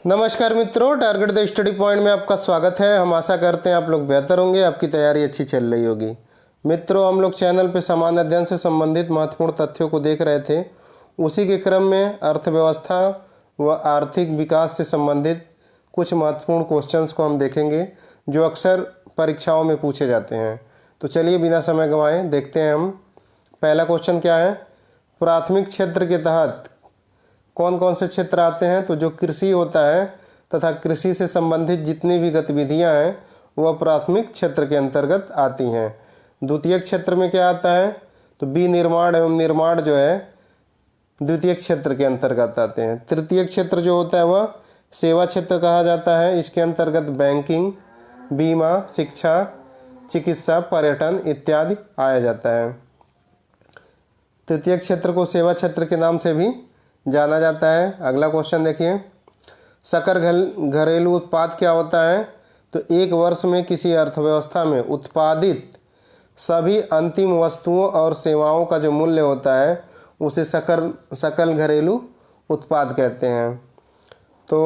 नमस्कार मित्रों, target the study point में आपका स्वागत है। हम आशा करते हैं आप लोग बेहतर होंगे, आपकी तैयारी अच्छी चल रही होगी। मित्रों, हम लोग चैनल पे सामान्य अध्ययन से संबंधित महत्वपूर्ण तथ्यों को देख रहे थे। उसी के क्रम में अर्थव्यवस्था व आर्थिक विकास से संबंधित कुछ महत्वपूर्ण क्वेश्चंस को हम देखेंगे जो अक्सर परीक्षाओं में पूछे जाते हैं। तो चलिए बिना समय गंवाए देखते हैं हम। पहला क्वेश्चन क्या है, प्राथमिक क्षेत्र के तहत कौन कौन से क्षेत्र आते हैं। तो जो कृषि होता है तथा कृषि से संबंधित जितनी भी गतिविधियां हैं वह प्राथमिक क्षेत्र के अंतर्गत आती हैं। द्वितीय क्षेत्र में क्या आता है, तो विनिर्माण एवं निर्माण जो है द्वितीय क्षेत्र के अंतर्गत आते हैं। तृतीय क्षेत्र जो होता है वह सेवा क्षेत्र कहा जाता है। इसके अंतर्गत बैंकिंग, बीमा, शिक्षा, चिकित्सा, पर्यटन इत्यादि आया जाता है। तृतीय क्षेत्र को सेवा क्षेत्र के नाम से भी जाना जाता है। अगला क्वेश्चन देखिए, सकल घरेलू उत्पाद क्या होता है। तो एक वर्ष में किसी अर्थव्यवस्था में उत्पादित सभी अंतिम वस्तुओं और सेवाओं का जो मूल्य होता है उसे सकल घरेलू उत्पाद कहते हैं। तो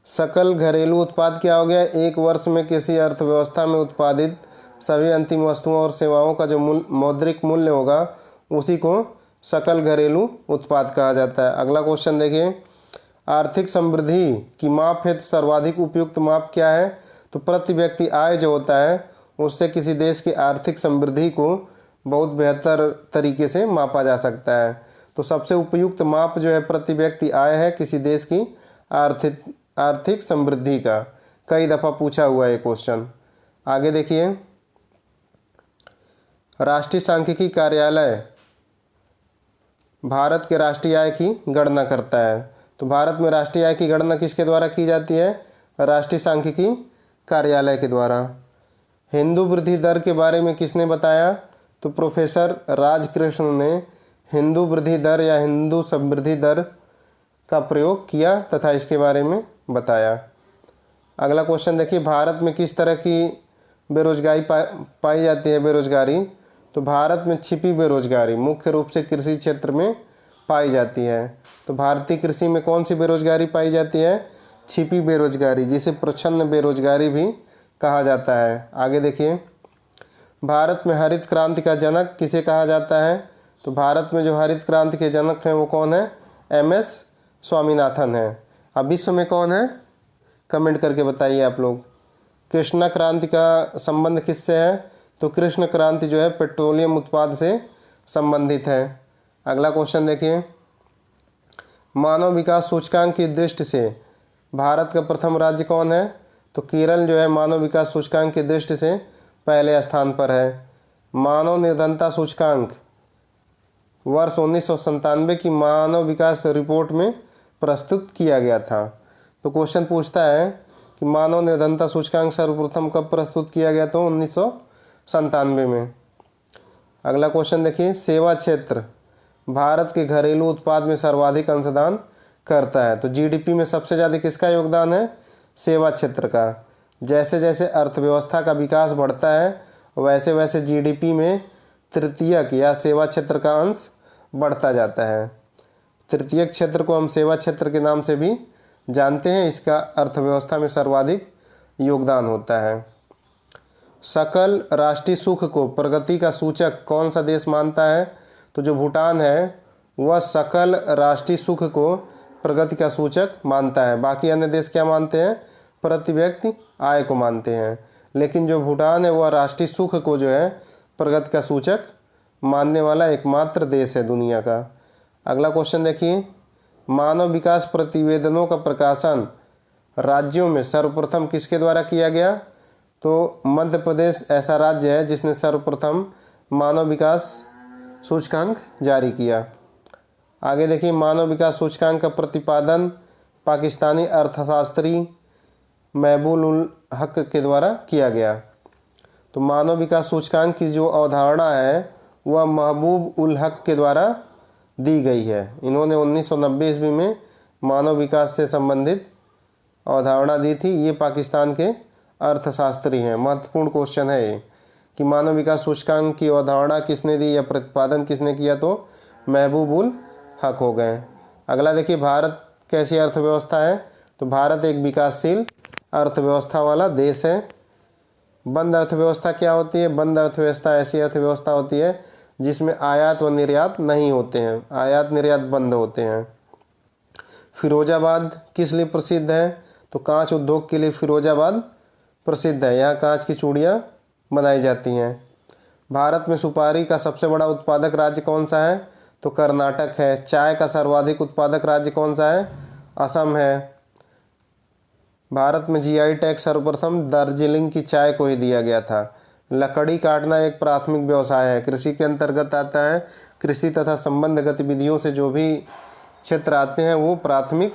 सकल घरेलू उत्पाद क्या हो गया, एक वर्ष में किसी अर्थव्यवस्था में उत्पादित सभी अंतिम वस्तुओं और सेवाओं का जो मौद्रिक मूल्य होगा उसी को सकल घरेलू उत्पाद कहा जाता है। अगला क्वेश्चन देखिए, आर्थिक समृद्धि की माप हेतु सर्वाधिक उपयुक्त माप क्या है। तो प्रति व्यक्ति आय जो होता है उससे किसी देश की आर्थिक समृद्धि को बहुत बेहतर तरीके से मापा जा सकता है। तो सबसे उपयुक्त माप जो है प्रति व्यक्ति आय है किसी देश की आर्थिक समृद्धि का। कई दफ़ा पूछा हुआ है क्वेश्चन। आगे देखिए, राष्ट्रीय सांख्यिकी कार्यालय भारत के राष्ट्रीय आय की गणना करता है। तो भारत में राष्ट्रीय आय की गणना किसके द्वारा की जाती है, राष्ट्रीय सांख्यिकी कार्यालय के द्वारा। हिंदू वृद्धि दर के बारे में किसने बताया। तो प्रोफेसर राजकृष्ण ने हिंदू वृद्धि दर या हिंदू समृद्धि दर का प्रयोग किया तथा इसके बारे में बताया। अगला क्वेश्चन देखिए, भारत में किस तरह की बेरोजगारी पाई जाती है। बेरोजगारी, तो भारत में छिपी बेरोजगारी मुख्य रूप से कृषि क्षेत्र में पाई जाती है। तो भारतीय कृषि में कौन सी बेरोजगारी पाई जाती है, छिपी बेरोजगारी, जिसे प्रच्छन्न बेरोजगारी भी कहा जाता है। आगे देखिए, भारत में हरित क्रांति का जनक किसे कहा जाता है। तो भारत में जो हरित क्रांति के जनक हैं वो कौन है, MS स्वामीनाथन है। अब विश्व में कौन है, कमेंट करके बताइए आप लोग। कृष्णा क्रांति का संबंध किससे है। तो कृष्ण क्रांति जो है पेट्रोलियम उत्पाद से संबंधित है। अगला क्वेश्चन देखिए, मानव विकास सूचकांक की दृष्टि से भारत का प्रथम राज्य कौन है। तो केरल जो है मानव विकास सूचकांक की दृष्टि से पहले स्थान पर है। मानव निर्धनता सूचकांक वर्ष 1997 की मानव विकास रिपोर्ट में प्रस्तुत किया गया था। तो क्वेश्चन पूछता है कि मानव निर्धनता सूचकांक सर्वप्रथम कब प्रस्तुत किया गया, तो 1997 में। अगला क्वेश्चन देखिए, सेवा क्षेत्र भारत के घरेलू उत्पाद में सर्वाधिक अंशदान करता है। तो GDP में सबसे ज़्यादा किसका योगदान है, सेवा क्षेत्र का। जैसे जैसे अर्थव्यवस्था का विकास बढ़ता है वैसे वैसे GDP में तृतीयक या सेवा क्षेत्र का अंश बढ़ता जाता है। तृतीयक क्षेत्र को हम सेवा क्षेत्र के नाम से भी जानते हैं। इसका अर्थव्यवस्था में सर्वाधिक योगदान होता है। सकल राष्ट्रीय सुख को प्रगति का सूचक कौन सा देश मानता है। तो जो भूटान है वह सकल राष्ट्रीय सुख को प्रगति का सूचक मानता है। बाकी अन्य देश क्या मानते हैं, प्रति व्यक्ति आय को मानते हैं। लेकिन जो भूटान है वह राष्ट्रीय सुख को जो है प्रगति का सूचक मानने वाला एकमात्र देश है दुनिया का। अगला क्वेश्चन देखिए, मानव विकास प्रतिवेदनों का प्रकाशन राज्यों में सर्वप्रथम किसके द्वारा किया गया। तो मध्य प्रदेश ऐसा राज्य है जिसने सर्वप्रथम मानव विकास सूचकांक जारी किया। आगे देखिए, मानव विकास सूचकांक का प्रतिपादन पाकिस्तानी अर्थशास्त्री महबूब उल हक के द्वारा किया गया। तो मानव विकास सूचकांक की जो अवधारणा है वह महबूब उल हक के द्वारा दी गई है। इन्होंने 1990 ईस्वी में मानव विकास से संबंधित अवधारणा दी थी। ये पाकिस्तान के अर्थशास्त्री हैं। महत्वपूर्ण क्वेश्चन है ये कि मानव विकास सूचकांक की अवधारणा किसने दी या प्रतिपादन किसने किया, तो महबूब उल हक हो गए। अगला देखिए, भारत कैसी अर्थव्यवस्था है? तो भारत एक विकासशील अर्थव्यवस्था वाला देश है। बंद अर्थव्यवस्था क्या होती है? बंद अर्थव्यवस्था ऐसी अर्थव्यवस्था होती है जिसमें आयात व निर्यात नहीं होते हैं, आयात निर्यात बंद होते हैं। फिरोजाबाद किस लिए प्रसिद्ध है? तो कांच उद्योग के लिए फिरोजाबाद प्रसिद्ध है। यहाँ कांच की चूड़ियाँ बनाई जाती हैं। भारत में सुपारी का सबसे बड़ा उत्पादक राज्य कौन सा है? तो कर्नाटक है। चाय का सर्वाधिक उत्पादक राज्य कौन सा है? असम है। भारत में जीआई टैग सर्वप्रथम दार्जिलिंग की चाय को ही दिया गया था। लकड़ी काटना एक प्राथमिक व्यवसाय है, कृषि के अंतर्गत आता है। कृषि तथा संबद्ध गतिविधियों से जो भी क्षेत्र आते हैं वो प्राथमिक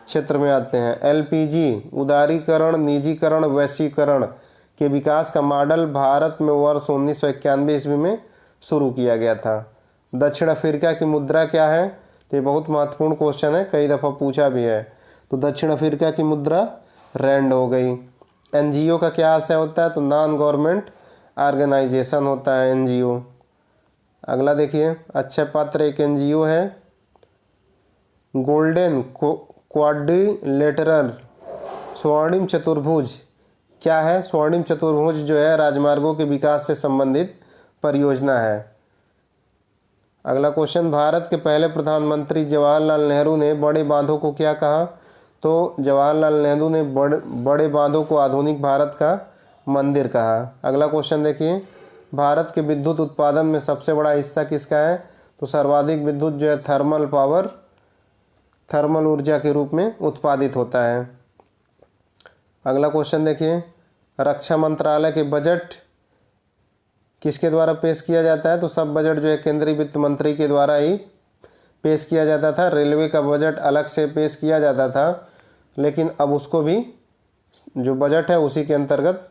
क्षेत्र में आते हैं। एलपीजी उदारीकरण, निजीकरण, वैश्वीकरण के विकास का मॉडल भारत में वर्ष 1991 ईस्वी में शुरू किया गया था। दक्षिण अफ्रीका की मुद्रा क्या है? तो ये बहुत महत्वपूर्ण क्वेश्चन है, कई दफ़ा पूछा भी है। तो दक्षिण अफ्रीका की मुद्रा रैंड हो गई। एनजीओ का क्या आशय होता है? तो नॉन गवर्नमेंट ऑर्गेनाइजेशन होता है एनजीओ। अगला देखिए, अक्षय पात्र एक एनजीओ है। गोल्डन क्वाड्रिलेटरल स्वर्णिम चतुर्भुज क्या है? स्वर्णिम चतुर्भुज जो है राजमार्गों के विकास से संबंधित परियोजना है। अगला क्वेश्चन, भारत के पहले प्रधानमंत्री जवाहरलाल नेहरू ने बड़े बांधों को क्या कहा? तो जवाहरलाल नेहरू ने बड़े बांधों को आधुनिक भारत का मंदिर कहा। अगला क्वेश्चन देखिए, भारत के विद्युत उत्पादन में सबसे बड़ा हिस्सा किसका है? तो सर्वाधिक विद्युत जो है थर्मल ऊर्जा के रूप में उत्पादित होता है। अगला क्वेश्चन देखिए, रक्षा मंत्रालय के बजट किसके द्वारा पेश किया जाता है? तो सब बजट जो है केंद्रीय वित्त मंत्री के द्वारा ही पेश किया जाता था। रेलवे का बजट अलग से पेश किया जाता था, लेकिन अब उसको भी जो बजट है उसी के अंतर्गत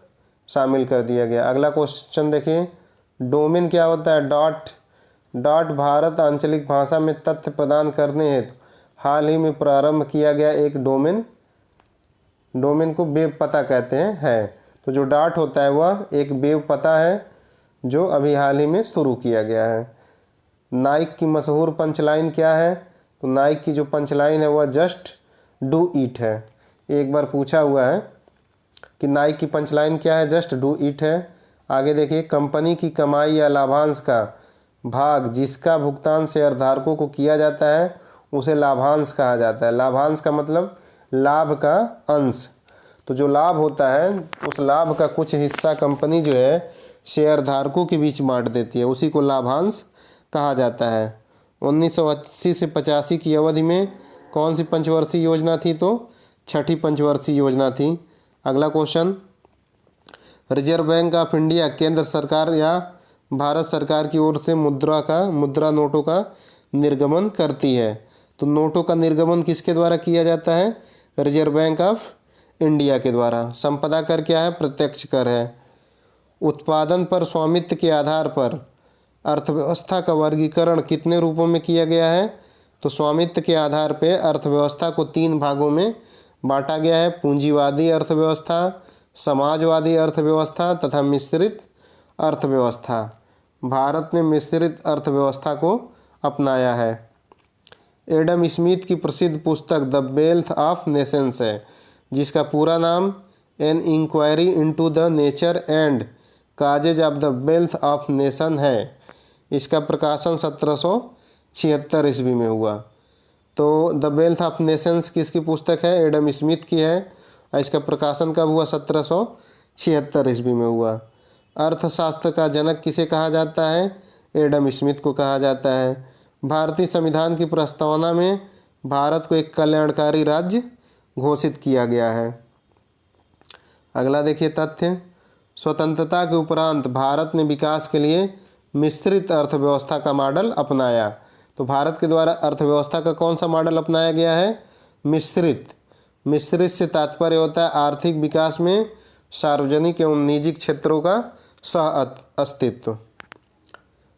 शामिल कर दिया गया। अगला क्वेश्चन देखिए, डोमेन क्या होता है? डॉट भारत आंचलिक भाषा में तथ्य प्रदान करने हेतु हाल ही में प्रारंभ किया गया एक डोमेन को वेब पता कहते हैं। तो जो डॉट होता है वह एक वेब पता है जो अभी हाल ही में शुरू किया गया है। नाइक की मशहूर पंचलाइन क्या है? तो नाइक की जो पंचलाइन है वह जस्ट डू इट है। एक बार पूछा हुआ है कि नाइक की पंचलाइन क्या है? जस्ट डू इट है। आगे देखिए, कंपनी की कमाई या लाभांश का भाग जिसका भुगतान शेयरधारकों को किया जाता है उसे लाभांश कहा जाता है। लाभांश का मतलब लाभ का अंश। तो जो लाभ होता है उस लाभ का कुछ हिस्सा कंपनी जो है शेयरधारकों के बीच बांट देती है, उसी को लाभांश कहा जाता है। 1980 से 85 की अवधि में कौन सी पंचवर्षीय योजना थी? तो छठी पंचवर्षीय योजना थी। अगला question, reserve bank of India केंद्र सरकार या भारत सरकार की ओर से मुद्रा नोटों का निर्गमन करती है। तो नोटों का निर्गमन किसके द्वारा किया जाता है? रिजर्व बैंक ऑफ इंडिया के द्वारा। संपदा कर क्या है? प्रत्यक्ष कर है। उत्पादन पर स्वामित्व के आधार पर अर्थव्यवस्था का वर्गीकरण कितने रूपों में किया गया है? तो स्वामित्व के आधार पर अर्थव्यवस्था को 3 भागों में बांटा गया है। पूंजीवादी अर्थव्यवस्था, समाजवादी अर्थव्यवस्था तथा मिश्रित अर्थव्यवस्था। भारत ने मिश्रित अर्थव्यवस्था को अपनाया है। एडम स्मिथ की प्रसिद्ध पुस्तक द वेल्थ ऑफ नेशंस है, जिसका पूरा नाम an inquiry into the nature and causes of the wealth of nation है। इसका प्रकाशन 1776 ईस्वी में हुआ। तो द वेल्थ ऑफ नेशंस किसकी पुस्तक है? एडम स्मिथ की है। और इसका प्रकाशन कब हुआ? 1776 ईस्वी में हुआ। अर्थशास्त्र का जनक किसे कहा जाता है? एडम स्मिथ को कहा जाता है। भारतीय संविधान की प्रस्तावना में भारत को एक कल्याणकारी राज्य घोषित किया गया है। अगला देखिए तथ्य, स्वतंत्रता के उपरांत भारत ने विकास के लिए मिश्रित अर्थव्यवस्था का मॉडल अपनाया। तो भारत के द्वारा अर्थव्यवस्था का कौन सा मॉडल अपनाया गया है? मिश्रित। मिश्रित से तात्पर्य होता है आर्थिक विकास में सार्वजनिक एवं निजी क्षेत्रों का सह अस्तित्व।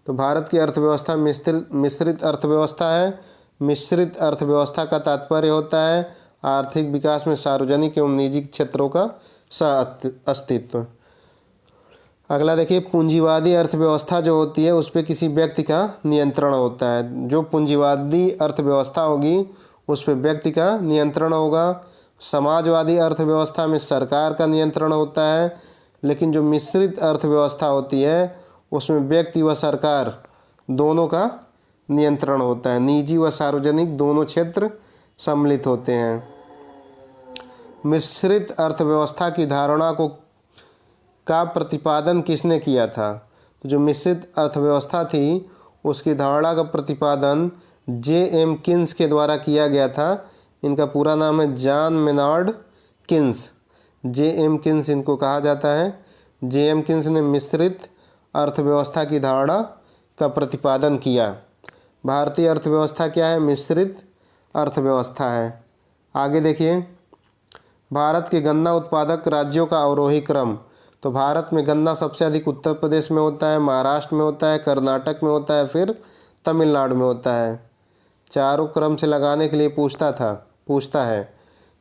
तो भारत की अर्थव्यवस्था मिश्रित अर्थव्यवस्था है। मिश्रित अर्थव्यवस्था का तात्पर्य होता है आर्थिक विकास में सार्वजनिक एवं निजी क्षेत्रों का सह अस्तित्व। अगला देखिए, पूंजीवादी अर्थव्यवस्था जो होती है उस पर किसी व्यक्ति का नियंत्रण होता है। जो पूंजीवादी अर्थव्यवस्था होगी उस पर व्यक्ति का नियंत्रण होगा। समाजवादी अर्थव्यवस्था में सरकार का नियंत्रण होता है, लेकिन जो मिश्रित अर्थव्यवस्था होती है उसमें व्यक्ति व सरकार दोनों का नियंत्रण होता है। निजी व सार्वजनिक दोनों क्षेत्र सम्मिलित होते हैं। मिश्रित अर्थव्यवस्था की धारणा का प्रतिपादन किसने किया था? तो जो मिश्रित अर्थव्यवस्था थी उसकी धारणा का प्रतिपादन J.M. किन्स के द्वारा किया गया था। इनका पूरा नाम है John Maynard Keynes. J.M. Keynes इनको कहा जाता है। J.M. किन्स ने मिश्रित अर्थव्यवस्था की धारणा का प्रतिपादन किया। भारतीय अर्थव्यवस्था क्या है? मिश्रित अर्थव्यवस्था है। आगे देखिए, भारत के गन्ना उत्पादक राज्यों का अवरोही क्रम। तो भारत में गन्ना सबसे अधिक उत्तर प्रदेश में होता है, महाराष्ट्र में होता है, कर्नाटक में होता है, फिर तमिलनाडु में होता है। चारों क्रम से लगाने के लिए पूछता है।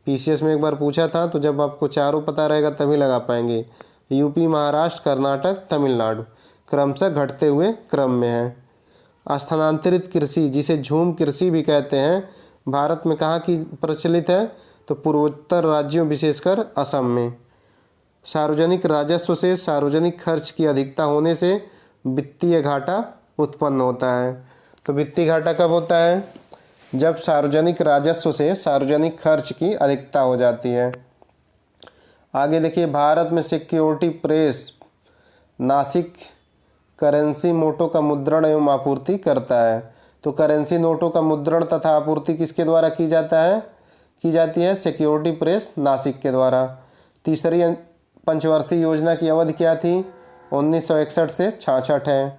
पीसीएस में एक बार पूछा था, तो जब आपको चारों पता रहेगा तभी लगा पाएंगे। यूपी, महाराष्ट्र, कर्नाटक, तमिलनाडु क्रमशः घटते हुए क्रम में है। स्थानांतरित कृषि, जिसे झूम कृषि भी कहते हैं, भारत में कहाँ की प्रचलित है? तो पूर्वोत्तर राज्यों विशेषकर असम में। सार्वजनिक राजस्व से सार्वजनिक खर्च की अधिकता होने से वित्तीय घाटा उत्पन्न होता है। तो वित्तीय घाटा कब होता है? जब सार्वजनिक राजस्व से सार्वजनिक खर्च की अधिकता हो जाती है। आगे देखिए, भारत में सिक्योरिटी प्रेस नासिक करेंसी नोटों का मुद्रण एवं आपूर्ति करता है। तो करेंसी नोटों का मुद्रण तथा आपूर्ति किसके द्वारा की जाती है? सिक्योरिटी प्रेस नासिक के द्वारा। तीसरी पंचवर्षीय योजना की अवधि क्या थी? 1961 से 66 है।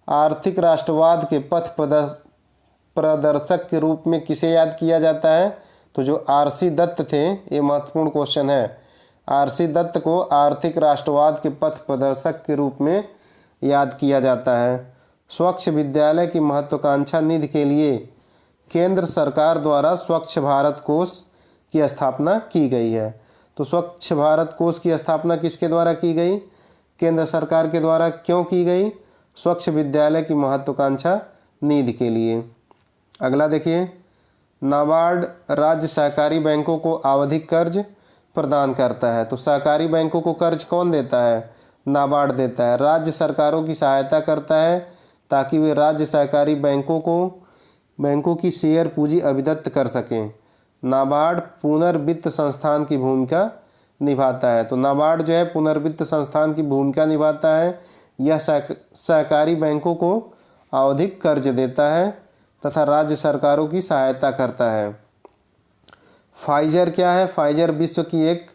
आर्थिक राष्ट्रवाद के पथ प्रदर्शक के रूप में किसे याद किया जाता है? तो जो आरसी दत्त थे, ये महत्वपूर्ण क्वेश्चन है। आरसी दत्त को आर्थिक राष्ट्रवाद के पथ प्रदर्शक के रूप में याद किया जाता है। स्वच्छ विद्यालय की महत्वाकांक्षा निधि के लिए केंद्र सरकार द्वारा स्वच्छ भारत कोष की स्थापना की गई है। तो स्वच्छ भारत कोष की स्थापना किसके द्वारा की गई? केंद्र सरकार के द्वारा। क्यों की गई? स्वच्छ विद्यालय की महत्वाकांक्षा निधि के लिए। अगला देखिए, नाबार्ड राज्य सहकारी बैंकों को आवधिक कर्ज प्रदान करता है। तो सहकारी बैंकों को कर्ज कौन देता है? नाबार्ड देता है। राज्य सरकारों की सहायता करता है ताकि वे राज्य सहकारी बैंकों की शेयर पूंजी अभिदत्त कर सकें। नाबार्ड पुनर्वित्त संस्थान की भूमिका निभाता है। तो नाबार्ड जो है पुनर्वित्त संस्थान की भूमिका निभाता है। यह सहकारी बैंकों को आवधिक कर्ज देता है तथा राज्य सरकारों की सहायता करता है। फाइजर क्या है? फाइजर विश्व की एक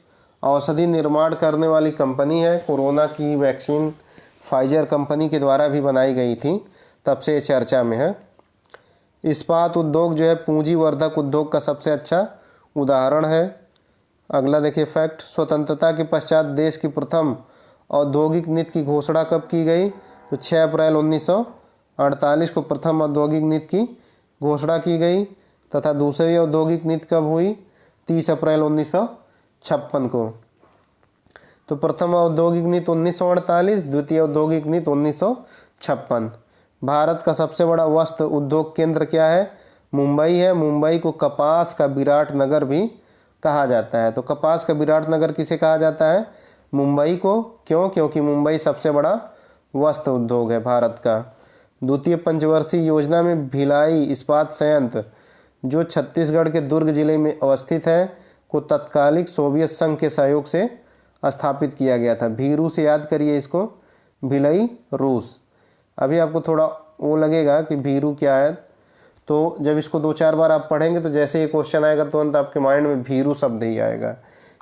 औषधि निर्माण करने वाली कंपनी है। कोरोना की वैक्सीन फाइजर कंपनी के द्वारा भी बनाई गई थी, तब से चर्चा में है। इस्पात उद्योग जो है पूंजीवर्धक उद्योग का सबसे अच्छा उदाहरण है। अगला देखिए फैक्ट, स्वतंत्रता के पश्चात देश की प्रथम औद्योगिक नीति की घोषणा कब की गई? तो 6 अप्रैल 1948 को प्रथम औद्योगिक नीति की घोषणा की गई तथा दूसरी औद्योगिक नीति कब हुई? 30 अप्रैल 1956 को। तो प्रथम औद्योगिक नीति 1948, द्वितीय औद्योगिक नीति 1956। भारत का सबसे बड़ा वस्त्र उद्योग केंद्र क्या है? मुंबई है। मुंबई को कपास का विराट नगर भी कहा जाता है। तो कपास का विराट नगर किसे कहा जाता है? मुंबई को। क्यों? क्योंकि मुंबई सबसे बड़ा वस्त्र उद्योग है भारत का। द्वितीय पंचवर्षीय योजना में भिलाई इस्पात संयंत्र जो छत्तीसगढ़ के दुर्ग जिले में अवस्थित है को तत्कालिक सोवियत संघ के सहयोग से स्थापित किया गया था। भीरू से याद करिए इसको, भिलाई रूस। अभी आपको थोड़ा वो लगेगा कि भीरू क्या है, तो जब इसको 2-4 बार आप पढ़ेंगे तो जैसे ये क्वेश्चन आएगा तुरंत आपके माइंड में भीरू शब्द ही आएगा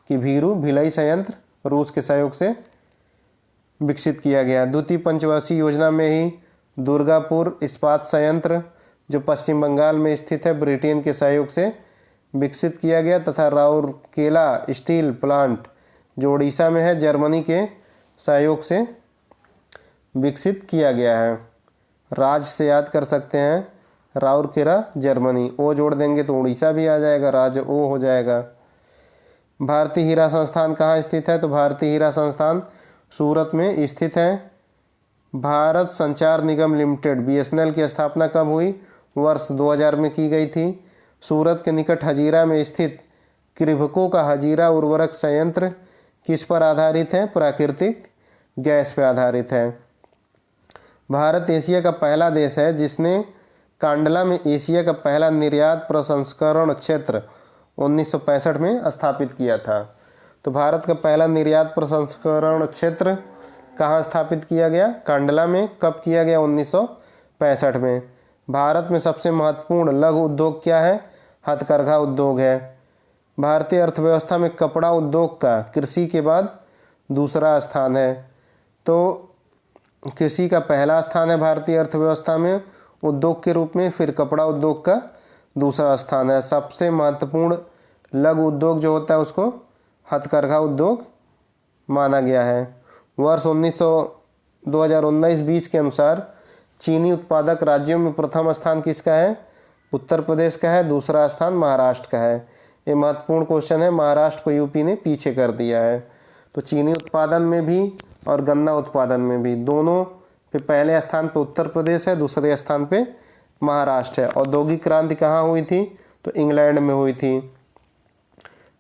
कि भीरू भिलाई संयंत्र रूस के सहयोग से विकसित किया गया। द्वितीय पंचवर्षीय योजना में ही दुर्गापुर इस्पात संयंत्र जो पश्चिम बंगाल में स्थित है ब्रिटेन के सहयोग से विकसित किया गया तथा राउरकेला स्टील प्लांट जो उड़ीसा में है जर्मनी के सहयोग से विकसित किया गया है। राज्य से याद कर सकते हैं, राउरकेला जर्मनी, ओ जोड़ देंगे तो उड़ीसा भी आ जाएगा, राज्य ओ हो जाएगा। भारतीय हीरा संस्थान कहाँ स्थित है? तो भारतीय हीरा संस्थान सूरत में स्थित है। भारत संचार निगम लिमिटेड BSNL की स्थापना कब हुई? वर्ष 2000 में की गई थी। सूरत के निकट हजीरा में स्थित कृभको का हजीरा उर्वरक संयंत्र किस पर आधारित है? प्राकृतिक गैस पर आधारित है। भारत एशिया का पहला देश है जिसने कांडला में एशिया का पहला निर्यात प्रसंस्करण क्षेत्र 1965 में स्थापित किया था। तो भारत का पहला निर्यात प्रसंस्करण क्षेत्र कहाँ स्थापित किया गया? कांडला में। कब किया गया? 1965 में। भारत में सबसे महत्वपूर्ण लघु उद्योग क्या है? हथकरघा उद्योग है। भारतीय अर्थव्यवस्था में कपड़ा उद्योग का कृषि के बाद दूसरा स्थान है। तो कृषि का पहला स्थान है भारतीय अर्थव्यवस्था में उद्योग के रूप में, फिर कपड़ा उद्योग का दूसरा स्थान है। सबसे महत्वपूर्ण लघु उद्योग जो होता है उसको हथकरघा उद्योग माना गया है। वर्ष 2019-20 के अनुसार चीनी उत्पादक राज्यों में प्रथम स्थान किसका है? उत्तर प्रदेश का है। दूसरा स्थान महाराष्ट्र का है। ये महत्वपूर्ण क्वेश्चन है। महाराष्ट्र को यूपी ने पीछे कर दिया है। तो चीनी उत्पादन में भी और गन्ना उत्पादन में भी दोनों पे पहले स्थान पे उत्तर प्रदेश है, दूसरे स्थान पे महाराष्ट्र है। औद्योगिक क्रांति कहाँ हुई थी? तो इंग्लैंड में हुई थी।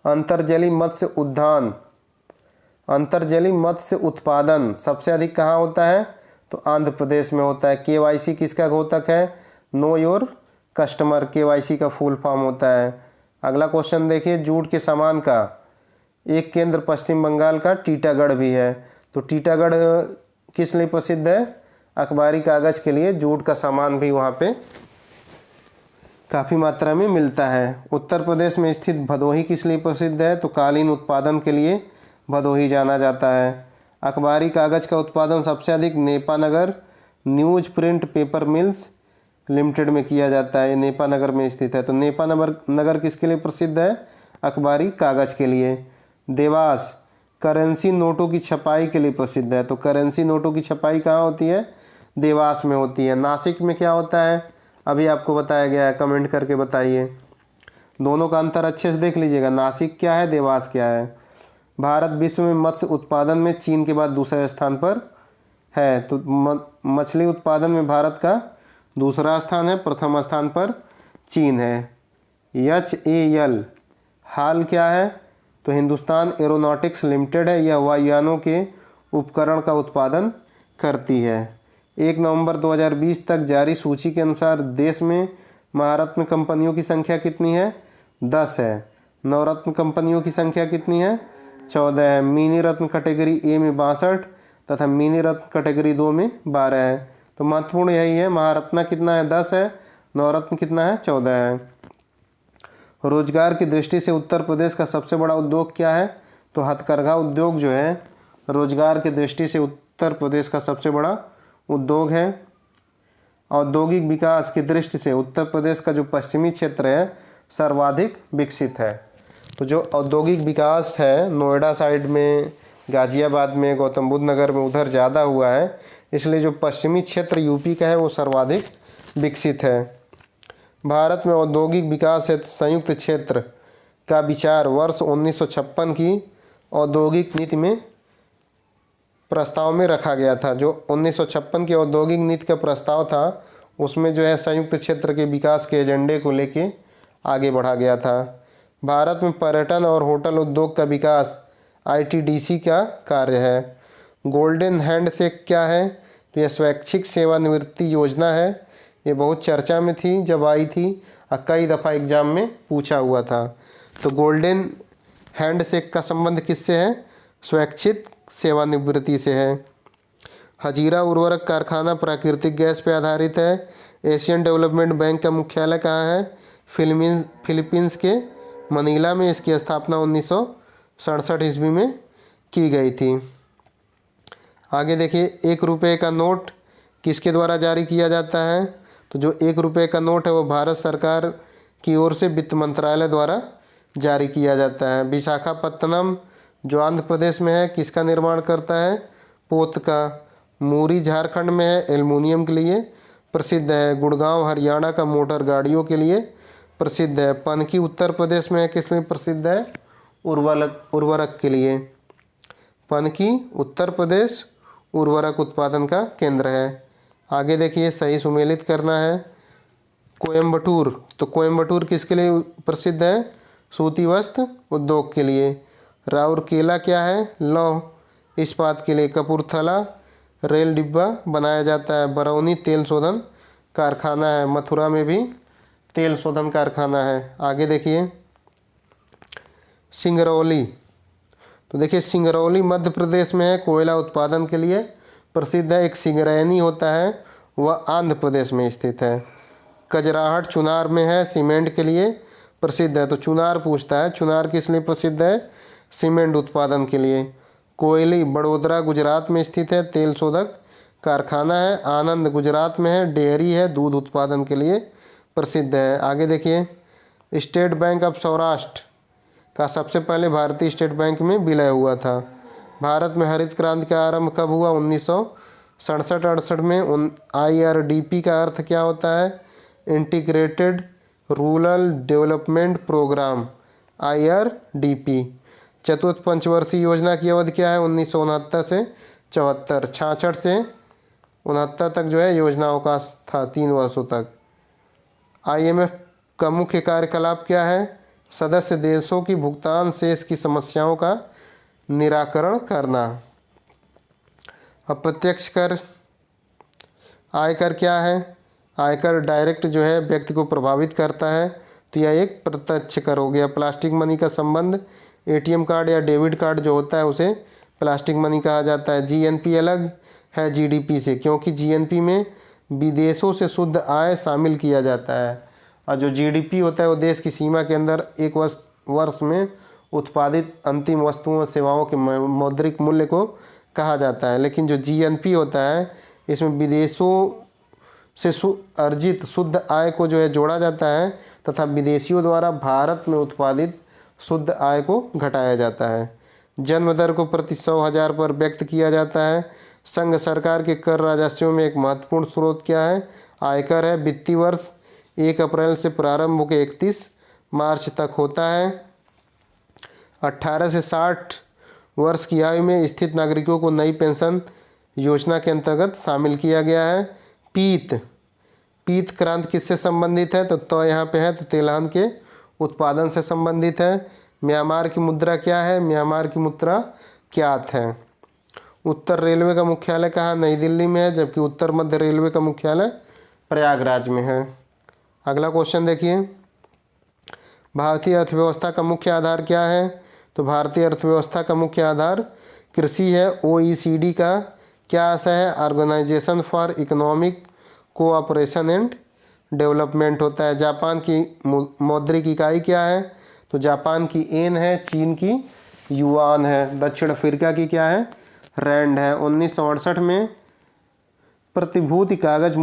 अंतर्जलीय मत्स्य उद्यान, अंतर्जलीय मत्स्य उत्पादन सबसे अधिक कहाँ होता है? तो आंध्र प्रदेश में होता है। केवाईसी किसका घोतक है? नो योर कस्टमर, केवाईसी का फुल फॉर्म होता है। अगला क्वेश्चन देखिए, जूट के सामान का एक केंद्र पश्चिम बंगाल का टीटागढ़ भी है। तो टीटागढ़ किस लिए प्रसिद्ध है? अखबारी कागज़ के लिए। जूट का सामान भी वहाँ पे काफ़ी मात्रा में मिलता है। उत्तर प्रदेश में स्थित भदोही किस लिए प्रसिद्ध है? तो कालीन उत्पादन के लिए भदोही जाना जाता है। अखबारी कागज़ का उत्पादन सबसे अधिक Nepanagar news print paper mills limited में किया जाता है। ये नेपानगर में स्थित है। तो नेपानगर किसके लिए प्रसिद्ध है? अखबारी कागज़ के लिए। देवास करेंसी नोटों की छपाई के लिए प्रसिद्ध है। तो करेंसी नोटों की छपाई कहाँ होती है? देवास में होती है। नासिक में क्या होता है? अभी आपको बताया गया है, कमेंट करके बताइए। दोनों का अंतर अच्छे से देख लीजिएगा, नासिक क्या है, देवास क्या है। भारत विश्व में मत्स्य उत्पादन में चीन के बाद दूसरे स्थान पर है। तो मछली उत्पादन में भारत का दूसरा स्थान है, प्रथम स्थान पर चीन है। HAL हाल क्या है? तो हिंदुस्तान एरोनॉटिक्स लिमिटेड है। यह वायुयानों के उपकरण का उत्पादन करती है। 1 नवंबर 2020 तक जारी सूची के अनुसार देश में महारत्न कंपनियों की संख्या कितनी है? 10 है। नवरत्न कंपनियों की संख्या कितनी है? 14 है। मिनी रत्न कैटेगरी ए में 62 तथा मिनी रत्न कैटेगरी 2 में 12 है। तो महत्वपूर्ण यही है, महारत्न कितना है? 10 है। नवरत्न कितना है? 14 है। रोजगार की दृष्टि से उत्तर प्रदेश का सबसे बड़ा उद्योग क्या है? तो हथकरघा उद्योग जो है रोजगार की दृष्टि से उत्तर प्रदेश का सबसे बड़ा उद्योग है। औद्योगिक विकास की दृष्टि से उत्तर प्रदेश का जो पश्चिमी क्षेत्र है सर्वाधिक विकसित है। तो जो औद्योगिक विकास है नोएडा साइड में, गाज़ियाबाद में, गौतम बुद्ध नगर में उधर ज़्यादा हुआ है, इसलिए जो पश्चिमी क्षेत्र यूपी का है वो सर्वाधिक विकसित है। भारत में औद्योगिक विकास हेतु संयुक्त क्षेत्र का विचार वर्ष 1956 की औद्योगिक नीति में प्रस्ताव में रखा गया था। जो 1956 की औद्योगिक नीति का प्रस्ताव था उसमें जो है संयुक्त क्षेत्र के विकास के एजेंडे को लेके आगे बढ़ा गया था। भारत में पर्यटन और होटल उद्योग का विकास ITDC का कार्य है। गोल्डन हैंडशेक क्या है? तो यह स्वैच्छिक सेवानिवृत्ति योजना है। ये बहुत चर्चा में थी जब आई थी और कई दफ़ा एग्जाम में पूछा हुआ था। तो गोल्डन हैंडशेक का संबंध किससे है? स्वैच्छिक सेवानिवृत्ति से है। हजीरा उर्वरक कारखाना प्राकृतिक गैस पर आधारित है। एशियन डेवलपमेंट बैंक का मुख्यालय कहाँ है? फिलीपींस के मनीला में। इसकी स्थापना 1967 ईस्वी में की गई थी। आगे देखिए, 1 रुपये का नोट किसके द्वारा जारी किया जाता है? तो जो 1 रुपये का नोट है वो भारत सरकार की ओर से वित्त मंत्रालय द्वारा जारी किया जाता है। विशाखापत्तनम जो आंध्र प्रदेश में है किसका निर्माण करता है? पोत का। मूरी झारखंड में है, एल्युमिनियम के लिए प्रसिद्ध है। गुड़गांव हरियाणा का मोटर गाड़ियों के लिए प्रसिद्ध है। पनकी उत्तर प्रदेश में है, किस लिए प्रसिद्ध है? उर्वरक के लिए। पनकी उत्तर प्रदेश उर्वरक उत्पादन का केंद्र है। आगे देखिए, सही सुमेलित करना है। कोयम्बटूर, तो कोयम्बटूर किसके लिए प्रसिद्ध है? सूती वस्त्र उद्योग के लिए। राउरकेला क्या है? लौह इस्पात के लिए। कपूरथला रेल डिब्बा बनाया जाता है। बरौनी तेल शोधन कारखाना है। मथुरा में भी तेल शोधन कारखाना है। आगे देखिए सिंगरौली, तो देखिए सिंगरौली मध्य प्रदेश में है, कोयला उत्पादन के लिए प्रसिद्ध है। एक सिंगरैनी होता है, वह आंध्र प्रदेश में स्थित है। कजराहट चुनार में है, सीमेंट के लिए प्रसिद्ध है। तो चुनार पूछता है, चुनार किस लिए प्रसिद्ध है? सीमेंट उत्पादन के लिए। कोयली बड़ोदरा गुजरात में स्थित है, तेल शोधक कारखाना है। आनंद गुजरात में है, डेयरी है, दूध उत्पादन के लिए प्रसिद्ध है। आगे देखिए स्टेट बैंक ऑफ सौराष्ट्र का सबसे पहले भारतीय स्टेट बैंक में विलय हुआ था। भारत में हरित क्रांति का आरंभ कब हुआ? 1967-68 में। IRDP का अर्थ क्या होता है? Integrated rural development programme, IRDP। चतुर्थ पंचवर्षीय योजना की अवधि क्या है? 1969 से 74, 66 से 69 तक जो है योजनाओं का था, 3 वर्षों तक। IMF का मुख्य कार्यकलाप क्या है? सदस्य देशों की भुगतान शेष की समस्याओं का निराकरण करना। अप्रत्यक्ष कर, आयकर क्या है? आयकर डायरेक्ट जो है व्यक्ति को प्रभावित करता है, तो यह एक प्रत्यक्ष कर हो गया। प्लास्टिक मनी का संबंध ATM कार्ड या डेबिट कार्ड जो होता है उसे प्लास्टिक मनी कहा जाता है। GNP अलग है GDP से, क्योंकि GNP में विदेशों से शुद्ध आय शामिल किया जाता है, और जो GDP होता है वो देश की सीमा के अंदर एक वर्ष में उत्पादित अंतिम वस्तुओं और सेवाओं के मौद्रिक मूल्य को कहा जाता है। लेकिन जो GNP होता है इसमें विदेशों से अर्जित शुद्ध आय को जो है जोड़ा जाता है, तथा विदेशियों द्वारा भारत में उत्पादित शुद्ध आय को घटाया जाता है। जन्म दर को प्रति 100,000 पर व्यक्त किया जाता है। संघ सरकार के कर राजस्व में एक महत्वपूर्ण स्रोत क्या है? आयकर है। वित्तीय वर्ष 1 अप्रैल से प्रारंभ होकर 31 मार्च तक होता है। 18 से 60 वर्ष की आयु में स्थित नागरिकों को नई पेंशन योजना के अंतर्गत शामिल किया गया है। पीत क्रांति किससे संबंधित है? तो यहाँ पे है, तो तिलहन के उत्पादन से संबंधित है। म्यांमार की मुद्रा क्या है? म्यांमार की मुद्रा क्यात है। उत्तर रेलवे का मुख्यालय कहाँ? नई दिल्ली में है, जबकि उत्तर मध्य रेलवे का मुख्यालय प्रयागराज में है। अगला क्वेश्चन देखिए, भारतीय अर्थव्यवस्था का मुख्य आधार क्या है? तो भारतीय अर्थव्यवस्था का मुख्य आधार कृषि है। OECD का क्या आशय है? Organisation for economic cooperation and development होता है। जापान की मौद्रिक इकाई क्या है? तो जापान की येन है, चीन की युआन है, दक्षिण अफ्रीका की क्या है? रैंड है। 1968 में प्रतिभूति कागज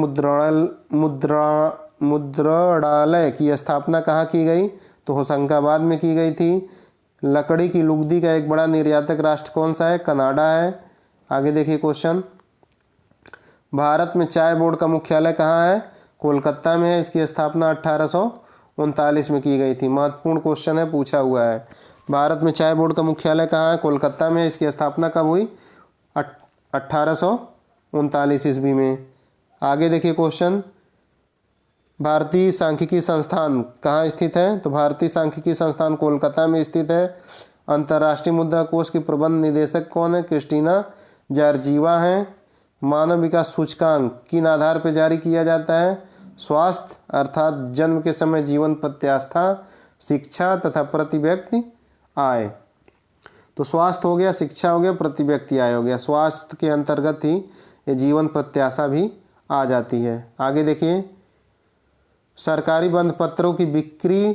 मुद्रणालय की स्थापना कहाँ की गई? तो होशंगाबाद में की गई थी। लकड़ी की लुगदी का एक बड़ा निर्यातक राष्ट्र कौन सा है? कनाडा है। आगे देखिए क्वेश्चन, भारत में चाय बोर्ड का मुख्यालय कहाँ है? कोलकाता में है। इसकी स्थापना 1839 में की गई थी। महत्वपूर्ण क्वेश्चन है, पूछा हुआ है। भारत में चाय बोर्ड का मुख्यालय कहाँ है? कोलकाता में है। इसकी स्थापना कब हुई? 1839 ईस्वी में। आगे देखिए क्वेश्चन, भारतीय सांख्यिकी संस्थान कहाँ स्थित है? तो भारतीय सांख्यिकी संस्थान कोलकाता में स्थित है। अंतर्राष्ट्रीय मुद्रा कोष की प्रबंध निदेशक कौन है? क्रिस्टीना जॉर्जीवा हैं। मानव विकास सूचकांक किन आधार पर जारी किया जाता है? स्वास्थ्य अर्थात जन्म के समय जीवन प्रत्याशा, शिक्षा तथा प्रति व्यक्ति आय। तो स्वास्थ्य हो गया, शिक्षा हो गया, प्रति व्यक्ति आय हो गया। स्वास्थ्य के अंतर्गत ही ये जीवन प्रत्याशा भी आ जाती है। आगे देखिए, सरकारी बंध पत्रों की बिक्री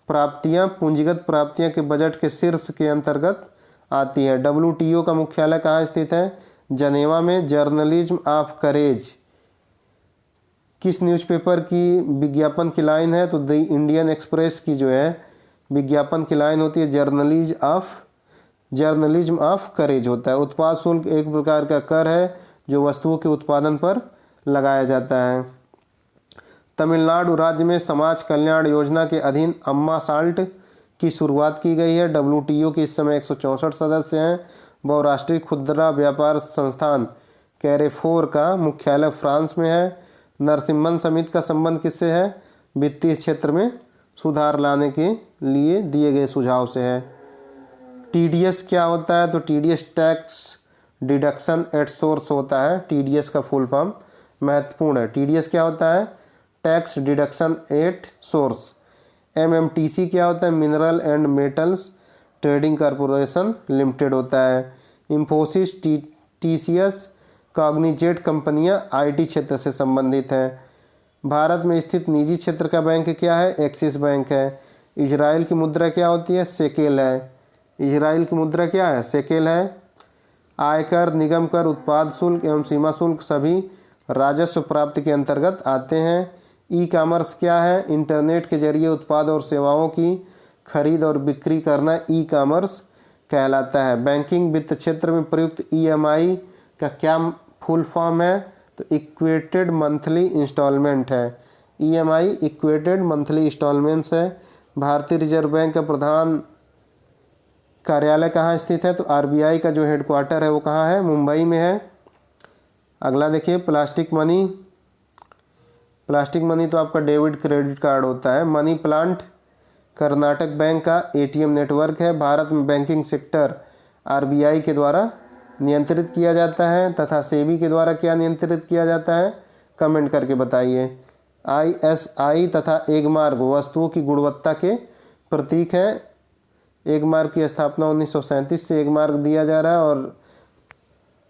प्राप्तियां पूंजीगत प्राप्तियां के बजट के शीर्ष के अंतर्गत आती है। WTO का मुख्यालय कहाँ स्थित है? जनेवा में। जर्नलिज्म ऑफ करेज किस न्यूज़पेपर की विज्ञापन की लाइन है? तो द इंडियन एक्सप्रेस की जो है विज्ञापन की लाइन होती है जर्नलिज्म ऑफ करेज होता है। उत्पाद शुल्क एक प्रकार का कर है जो वस्तुओं के उत्पादन पर लगाया जाता है। तमिलनाडु राज्य में समाज कल्याण योजना के अधीन अम्मा साल्ट की शुरुआत की गई है। WTO के इस समय 164 सदस्य हैं। बहुराष्ट्रीय खुदरा व्यापार संस्थान कैरेफोर का मुख्यालय फ्रांस में है। नरसिम्हन समिति का संबंध किससे है? वित्तीय क्षेत्र में सुधार लाने के लिए दिए गए सुझाव से है। टीडीएस क्या होता है? तो TDS tax deduction at source होता है। टीडीएस का फुल फॉर्म महत्वपूर्ण है। टीडीएस क्या होता है? Tax deduction at source. MMTC क्या होता है? Mineral and metals trading corporation limited होता है। इंफोसिस, टीसीएस, कॉग्निजेट कंपनियां आईटी क्षेत्र से संबंधित हैं। भारत में स्थित निजी क्षेत्र का बैंक क्या है? एक्सिस बैंक है। इजराइल की मुद्रा क्या होती है? शेकेल है। इजराइल की मुद्रा क्या है? शेकेल है। आयकर, निगम कर, उत्पाद शुल्क एवं सीमा शुल्क सभी राजस्व प्राप्ति के अंतर्गत आते हैं। ई कॉमर्स क्या है? इंटरनेट के जरिए उत्पाद और सेवाओं की खरीद और बिक्री करना ई कॉमर्स कहलाता है। बैंकिंग वित्त क्षेत्र में प्रयुक्त ईएमआई का क्या फुल फॉर्म है? तो इक्वेटेड मंथली इंस्टॉलमेंट है। ईएमआई इक्वेटेड मंथली इंस्टॉलमेंट्स है। भारतीय रिजर्व बैंक का प्रधान कार्यालय कहाँ स्थित है? तो आरबीआई का जो हेडक्वार्टर है वो कहाँ है? मुंबई में है। अगला देखिए, प्लास्टिक मनी। प्लास्टिक मनी तो आपका डेबिट क्रेडिट कार्ड होता है। मनी प्लांट कर्नाटक बैंक का एटीएम नेटवर्क है। भारत में बैंकिंग सेक्टर आरबीआई के द्वारा नियंत्रित किया जाता है तथा सेबी के द्वारा क्या नियंत्रित किया जाता है? कमेंट करके बताइए। आईएसआई तथा एगमार्क वस्तुओं की गुणवत्ता के प्रतीक हैं। एगमार्क की स्थापना 1937 से एगमार्क दिया जा रहा है और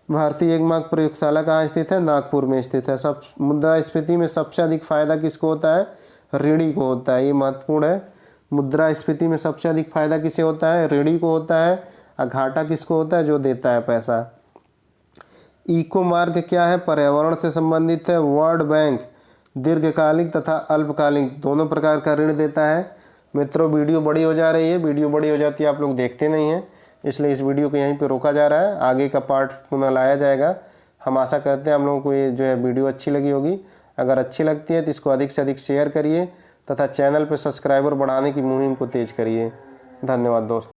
भारतीय एगमार्क प्रयोगशाला कहाँ स्थित है? नागपुर में स्थित है। सब मुद्रास्फीति में सबसे अधिक फायदा किसको होता है? ऋणी को होता है। ये महत्वपूर्ण है। मुद्रास्फीति में सबसे अधिक फायदा किसे होता है? ऋणी को होता है। और घाटा किसको होता है? जो देता है पैसा। इको मार्क क्या है? पर्यावरण से संबंधित है। वर्ल्ड बैंक दीर्घकालिक तथा अल्पकालिक दोनों प्रकार का ऋण देता है। मित्रों, वीडियो बड़ी हो जा रही है। वीडियो बड़ी हो जाती है, आप लोग देखते नहीं हैं, इसलिए इस वीडियो को यहीं पे रोका जा रहा है। आगे का पार्ट पुनः लाया जाएगा। हम आशा करते हैं हम लोगों को ये जो है वीडियो अच्छी लगी होगी। अगर अच्छी लगती है तो इसको अधिक से अधिक शेयर करिए तथा चैनल पर सब्सक्राइबर बढ़ाने की मुहिम को तेज करिए। धन्यवाद दोस्तों।